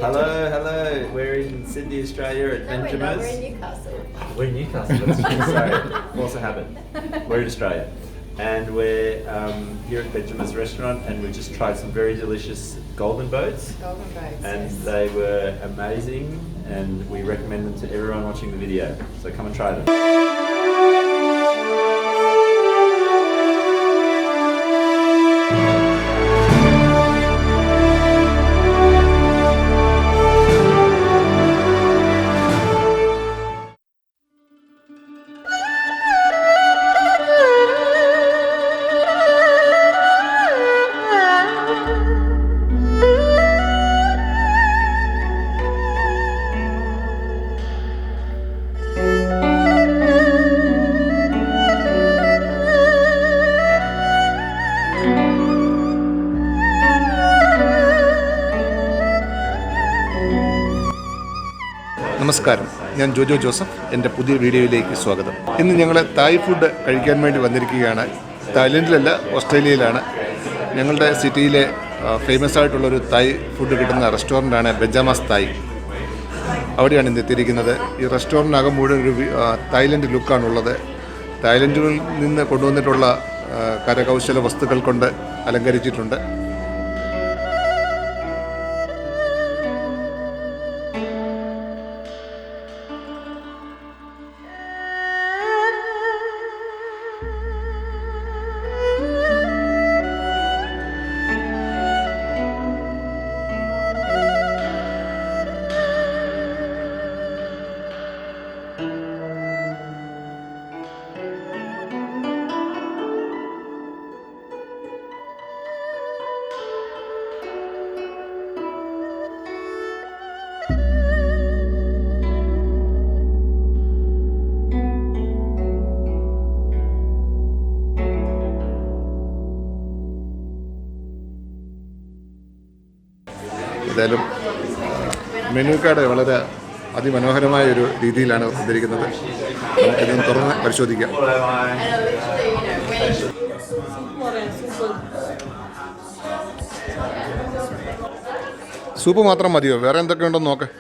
Hello. We're in Sydney, Australia at Benjamin's. We're in Newcastle. We're in Newcastle. That's true. Sorry, force of habit. We're in Australia, and we're here at Benjamin's restaurant, and we just tried some very delicious golden boats. And yes. they were amazing, and we recommend them to everyone watching the video. So come and try them. നമസ്കാരം, ഞാൻ Jojo Joseph. എൻ്റെ പുതിയ വീഡിയോയിലേക്ക് സ്വാഗതം. ഇന്ന് ഞങ്ങൾ Thai food കഴിക്കാൻ വേണ്ടി വന്നിരിക്കുകയാണ്. തായ്ലൻഡിലല്ല, ഓസ്ട്രേലിയയിലാണ്. ഞങ്ങളുടെ സിറ്റിയിലെ ഫേമസ് ആയിട്ടുള്ളൊരു തായ് ഫുഡ് കിട്ടുന്ന റെസ്റ്റോറൻ്റാണ് ബെഞ്ചാമാസ് തായ്. അവിടെയാണ് ഇന്ന് എത്തിയിരിക്കുന്നത്. ഈ റെസ്റ്റോറൻറ്റിനകം മുഴുവൻ ഒരു തായ്ലൻഡ് ലുക്കാണുള്ളത്. തായ്ലൻഡിൽ നിന്ന് കൊണ്ടുവന്നിട്ടുള്ള കരകൗശല വസ്തുക്കൾ കൊണ്ട് അലങ്കരിച്ചിട്ടുണ്ട്. ഏതായാലും മെനു കാർഡ് വളരെ അതിമനോഹരമായ ഒരു രീതിയിലാണ് വന്നിരിക്കുന്നത്. നമുക്കിതൊന്ന് തുറന്ന് പരിശോധിക്കാം. സൂപ്പ് മാത്രം മതിയോ? വേറെ എന്തൊക്കെ ഉണ്ടെന്ന് നോക്കാം.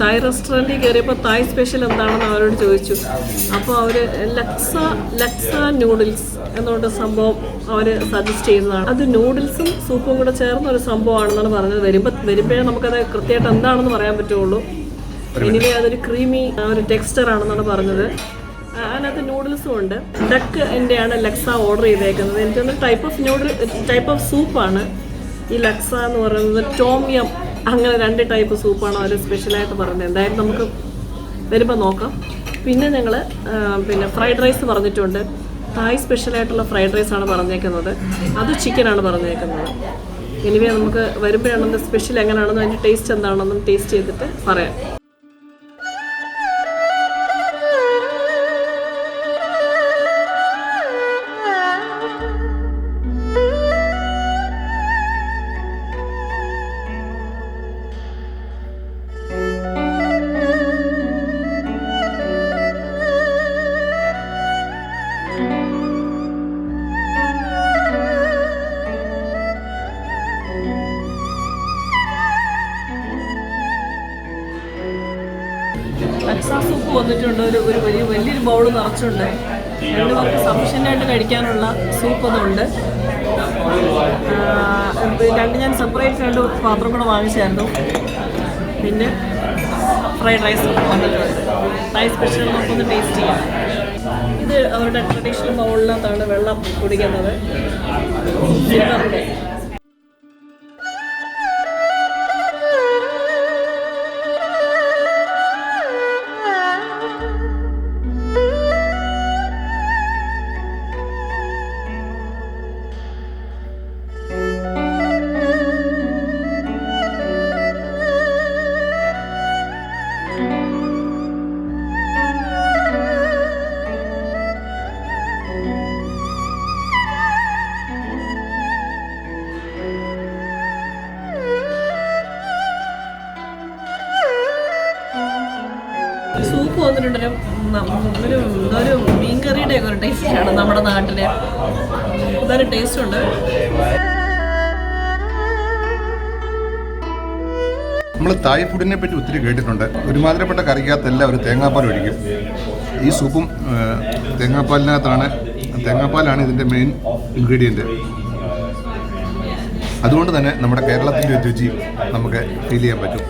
തായ് റെസ്റ്റോറൻറ്റിൽ കയറിയപ്പോൾ തായ് സ്പെഷ്യൽ എന്താണെന്ന് അവരോട് ചോദിച്ചു. അപ്പോൾ അവർ ലക്സ നൂഡിൽസ് എന്നൊരു സംഭവം അവർ സജസ്റ്റ് ചെയ്യുന്നതാണ്. അത് നൂഡിൽസും സൂപ്പും കൂടെ ചേർന്ന ഒരു സംഭവമാണെന്നാണ് പറഞ്ഞത്. വരുമ്പോഴേ നമുക്കത് കൃത്യമായിട്ട് എന്താണെന്ന് പറയാൻ പറ്റുള്ളൂ. എനിവേ അതൊരു ക്രീമി ഒരു ടെക്സ്ചർ ആണെന്നാണ് പറഞ്ഞത്. അതിനകത്ത് നൂഡിൽസും ഉണ്ട്. ഡക്ക് എൻ്റെയാണ് ലക്സ ഓർഡർ ചെയ്തേക്കുന്നത്. എനിക്കൊന്ന് ടൈപ്പ് ഓഫ് സൂപ്പാണ് ഈ ലക്സ എന്ന് പറയുന്നത്. ടോമിയം അങ്ങനെ 2 ടൈപ്പ് സൂപ്പാണ് അവർ സ്പെഷ്യലായിട്ട് പറഞ്ഞത്. എന്തായാലും നമുക്ക് വരുമ്പോൾ നോക്കാം. പിന്നെ ഞങ്ങൾ ഫ്രൈഡ് റൈസ് പറഞ്ഞിട്ടുണ്ട്. തായ് സ്പെഷ്യലായിട്ടുള്ള ഫ്രൈഡ് റൈസാണ് പറഞ്ഞേക്കുന്നത്. അത് ചിക്കനാണ് പറഞ്ഞേക്കുന്നത്. എനിവേ നമുക്ക് വരുമ്പോഴാണെന്ന് സ്പെഷ്യൽ എങ്ങനെയാണെന്നും അതിൻ്റെ ടേസ്റ്റ് എന്താണെന്നും ടേസ്റ്റ് ചെയ്തിട്ട് പറയാം. ലക്സ സൂപ്പ് വന്നിട്ടുണ്ട്. ഒരു വലിയൊരു ബൗൾ നിറച്ചുണ്ട്. 2 പേർക്ക് സഫീഷ്യൻ്റായിട്ട് കഴിക്കാനുള്ള സൂപ്പ് അതുണ്ട്. ഞാൻ സെപ്പറേറ്റ് 2 പാത്രം കൂടെ വാങ്ങിച്ചായിരുന്നു. പിന്നെ ഫ്രൈഡ് റൈസ് വന്നിട്ടുണ്ട്. തായ് സ്പെഷ്യൽ നമുക്കൊന്ന് ടേസ്റ്റ് ചെയ്യാം. ഇത് അവരുടെ ട്രഡീഷണൽ ബൗളിനകത്താണ് വെള്ളം കുടിക്കുന്നത്. സിൽവറിൻ്റെ ഒരു ഒരു മീൻകറിയുടെ ഒക്കെ ഒരു ടേസ്റ്റാണ് നമ്മുടെ നാട്ടിലെ. ഇതൊരു ടേസ്റ്റുണ്ട്. നമ്മൾ തായ് ഫുഡിനെ പറ്റി ഒത്തിരി കേട്ടിട്ടുണ്ട്. ഒരുമാതിരിപ്പെട്ട കറിക്കകത്തെല്ലാം ഒരു തേങ്ങാപ്പാൽ ഒഴിക്കും. ഈ സൂപ്പും തേങ്ങാപ്പാലാണ് ഇതിൻ്റെ മെയിൻ ഇൻഗ്രീഡിയൻറ്റ്. അതുകൊണ്ട് തന്നെ നമ്മുടെ കേരളത്തിൻ്റെ രുചി നമുക്ക് ഫീൽ ചെയ്യാൻ പറ്റും.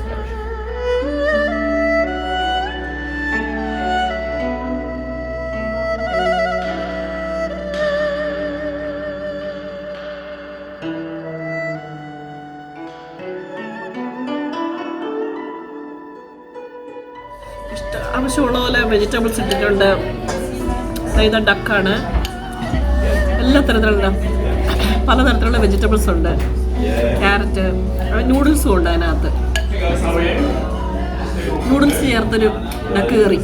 ആവശ്യമുള്ള പോലെ വെജിറ്റബിൾസ് ഇട്ടിട്ടുണ്ട്. ഇത് ഡക്കാണ്. എല്ലാ തരത്തിലുള്ള പലതരത്തിലുള്ള വെജിറ്റബിൾസ് ഉണ്ട്. ക്യാരറ്റ്, നൂഡിൽസും ഉണ്ട് അതിനകത്ത്. നൂഡിൽസ് ചേർത്തൊരു ഡക്ക് കറി.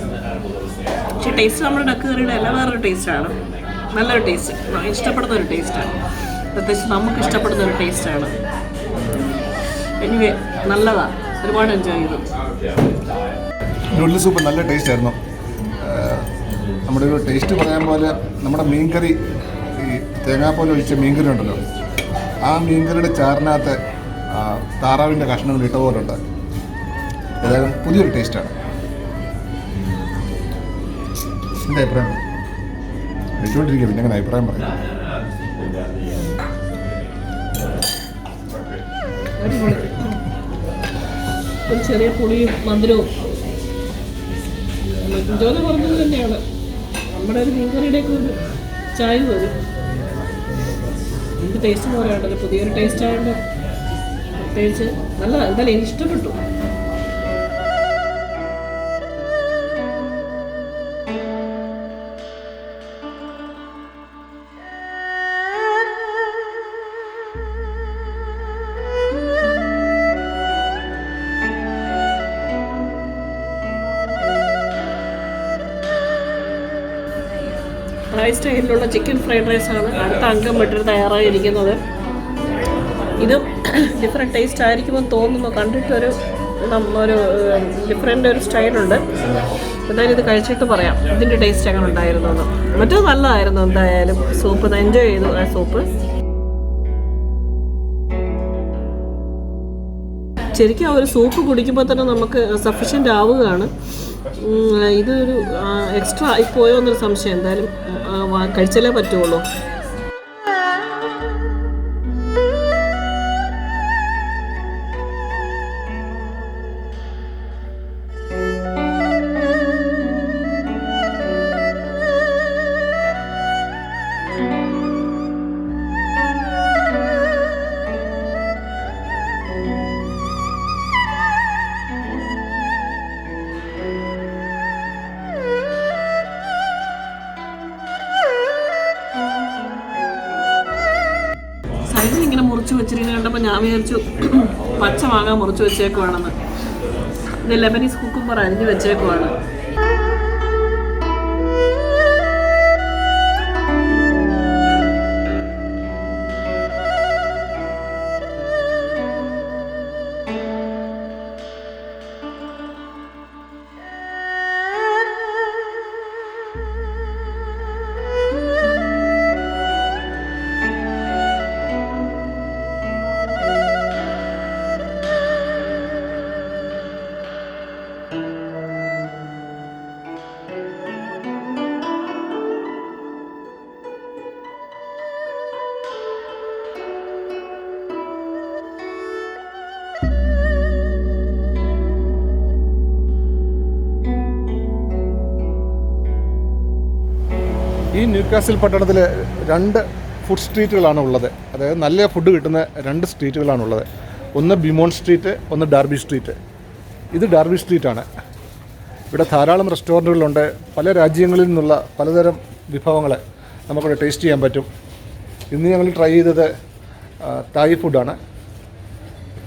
പക്ഷേ ടേസ്റ്റ് നമ്മുടെ ഡക്ക് കറിയുടെ എല്ലാം വേറൊരു ടേസ്റ്റാണ്. നല്ലൊരു ടേസ്റ്റ്, ഇഷ്ടപ്പെടുന്ന ഒരു ടേസ്റ്റാണ്. പ്രത്യേകിച്ച് നമുക്ക് ഇഷ്ടപ്പെടുന്ന ഒരു ടേസ്റ്റാണ്. എനിവേ നല്ലതാണ്, ഒരുപാട് എൻജോയ് ചെയ്തു. നൂഡിൽസ് സൂപ്പ് നല്ല ടേസ്റ്റ് ആയിരുന്നു. നമ്മുടെ ഒരു ടേസ്റ്റ് പറയാൻ പോലെ നമ്മുടെ മീൻകറി, ഈ തേങ്ങാപ്പാൽ ഒഴിച്ച മീൻകറി ഉണ്ടല്ലോ, ആ മീൻകറിയുടെ ചാറിനകത്ത് താറാവിൻ്റെ കഷ്ണങ്ങൾ ഇട്ട പോലെ ഉണ്ട്. ഏതായാലും പുതിയൊരു ടേസ്റ്റാണ്. എൻ്റെ അഭിപ്രായം കഴിച്ചുകൊണ്ടിരിക്കുക, പിന്നെ അങ്ങനെ അഭിപ്രായം പറയാം. ഒരു ചെറിയ പുളിയും മധുരവും ജോലി പറഞ്ഞത് തന്നെയാണ്. നമ്മുടെ ഒരു മീൻകറിയുടെയൊക്കെ ഒരു ചായ വരും. എനിക്ക് ടേസ്റ്റ് പറയാനുണ്ടല്ലോ, പുതിയൊരു ടേസ്റ്റ് ആയതുകൊണ്ട് പ്രത്യേകിച്ച് നല്ലതാണ്. എന്തായാലും എനിക്ക് ഇഷ്ടപ്പെട്ടു. തായ് സ്റ്റൈലിലുള്ള ചിക്കൻ ഫ്രൈഡ് റൈസാണ് അടുത്ത അംഗം വിട്ടിട്ട് തയ്യാറായിരിക്കുന്നത്. ഇത് ഡിഫറെൻറ്റ് ടേസ്റ്റ് ആയിരിക്കുമെന്ന് തോന്നുന്നു. കണ്ടിട്ടൊരു ഡിഫറെൻ്റ് ഒരു സ്റ്റൈലുണ്ട്. എന്തായാലും ഇത് കഴിച്ചിട്ട് പറയാം ഇതിൻ്റെ ടേസ്റ്റ് എങ്ങനെ ഉണ്ടായിരുന്നു എന്ന്. മറ്റൊരു നല്ലതായിരുന്നു. എന്തായാലും സൂപ്പ് എൻജോയ് ചെയ്തു. ആ സൂപ്പ് ശരിക്കും ആ ഒരു സൂപ്പ് കുടിക്കുമ്പോൾ തന്നെ നമുക്ക് സഫിഷ്യൻ്റ് ആവുകയാണ്. ഇതൊരു എക്സ്ട്രാ ആയിപ്പോയോ എന്നൊരു സംശയം. എന്തായാലും കഴിച്ചാലേ പറ്റുള്ളൂ. സൈഡിൽ ഇങ്ങനെ മുറിച്ച് വെച്ചിരിക്കുന്നത് കണ്ടപ്പോൾ ഞാൻ വിചാരിച്ചു പച്ച മാങ്ങ മുറിച്ച് വെച്ചേക്കുവാണെന്ന്. ഇത് ലെബനീസ് കുക്കുംബർ അരിഞ്ഞ് വെച്ചേക്കുവാണ്. ഈ ന്യൂകാസിൽ പട്ടണത്തിൽ 2 ഫുഡ് സ്ട്രീറ്റുകളാണ് ഉള്ളത്. അതായത് നല്ല ഫുഡ് കിട്ടുന്ന 2 സ്ട്രീറ്റുകളാണുള്ളത്. ഒന്ന് ബിമോൺ സ്ട്രീറ്റ്, ഒന്ന് ഡാർബി സ്ട്രീറ്റ്. ഇത് ഡാർബി സ്ട്രീറ്റാണ്. ഇവിടെ ധാരാളം റെസ്റ്റോറൻറ്റുകളുണ്ട്. പല രാജ്യങ്ങളിൽ നിന്നുള്ള പലതരം വിഭവങ്ങൾ നമുക്കിവിടെ ടേസ്റ്റ് ചെയ്യാൻ പറ്റും. ഇന്ന് ഞങ്ങൾ ട്രൈ ചെയ്തത് തായ് ഫുഡാണ്.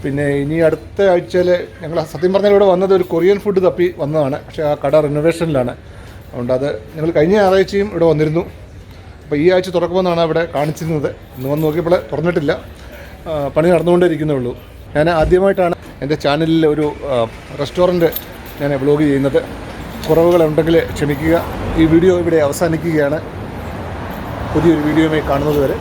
പിന്നെ ഇനി അടുത്ത ആഴ്ചയിൽ ഞങ്ങൾ സത്യം പറഞ്ഞാൽ ഇവിടെ വന്നത് ഒരു കൊറിയൻ ഫുഡ് തപ്പി വന്നതാണ്. പക്ഷേ ആ കട റിനോവേഷനിലാണ്. അതുകൊണ്ട് അത് ഞങ്ങൾ കഴിഞ്ഞ ഞായറാഴ്ചയും ഇവിടെ വന്നിരുന്നു. അപ്പോൾ ഈ ആഴ്ച തുറക്കുമെന്നാണ് ഇവിടെ കാണിച്ചിരുന്നത്. ഇന്ന് വന്ന് നോക്കിയപ്പോൾ തുറന്നിട്ടില്ല, പണി നടന്നുകൊണ്ടേ ഉള്ളൂ. ഞാൻ ആദ്യമായിട്ടാണ് എൻ്റെ ചാനലിൽ ഒരു റെസ്റ്റോറൻറ്റ് ഞാൻ വ്ലോഗ് ചെയ്യുന്നത്. കുറവുകളുണ്ടെങ്കിൽ ക്ഷമിക്കുക. ഈ വീഡിയോ ഇവിടെ അവസാനിക്കുകയാണ്. പുതിയൊരു വീഡിയോയുമായി കാണുന്നത് വരെ